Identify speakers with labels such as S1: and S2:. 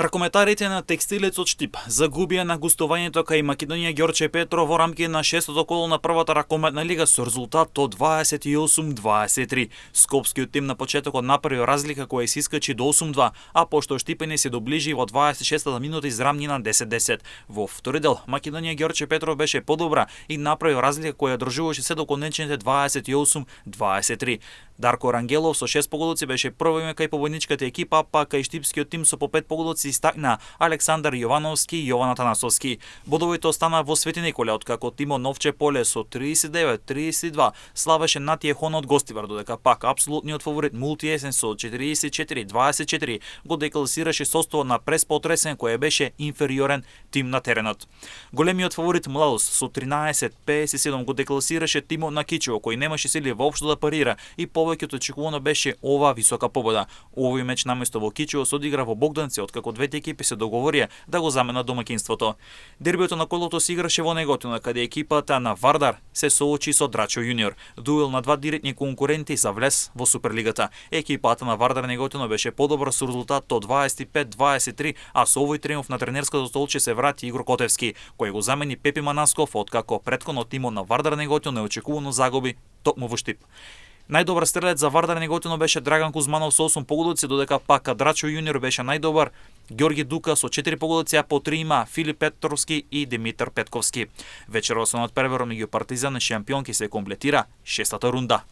S1: Ракометарите на Текстилецот Штип загубија на гостувањето кај Македонија Ѓорче Петров во рамки на шестото коло на првата ракометна лига со резултат од 28-23. Скопскиот тим на почетокот направи разлика која се искачи до 8-2, а пошто Штипени се доближи во 26-та минута израмни на 10-10. Во втори дел Македонија Ѓорче Петров беше подобра и направи разлика која држуваше се до конечните 28-23. Дарко Рангелов со 6 погодоци беше прво име кај победничката екипа, па кај штипскиот тим со по 5 погодоци истакна Александар Јовановски и Јован Атанасовски. Бодовите остана во Свети Николе, откако тимот Новче Поле со 39-32 славеше Натие Хон од гостивар, додека пак апсолутниот фаворит Мултиесен со 44-24 го декласираше состојбот на Преспотресен кој беше инфериорен тим на теренот. Големиот фаворит Младост со 13-57 го декласираше тимот на Кичево кој немаше сили воопшто да парира и повеќе од очекувано беше ова висока победа. Овој меч наместо во Кичево се одигра во Богданци, откако двете екипи се договорија да го заменат домаќинството. Дербиото на колото се играше во Неготино, каде екипата на Вардар се соочи со Драчо Јуниор. Дуел на два директни конкуренти за влез во Суперлигата. Екипата на Вардар Неготино беше подобра со резултат од 25-23, а со овој триумф на тренерското столче се врати Игор Котевски, кој го замени Пепи Манасков, откако претходно тимот на Вардар Неготино неочекувано загуби токму во Штип. Најдобар стрелец за Вардар Неготино беше Драган Кузманов со 8 погодоци, додека пак Драчо Јуниор беше најдобар, Ѓорги Дука со 4 погодоци, а по 3 има Филип Петровски и Димитар Петковски. Вечерот со надпреварот меѓу Партизан и Шампионки се комплетира шестата рунда.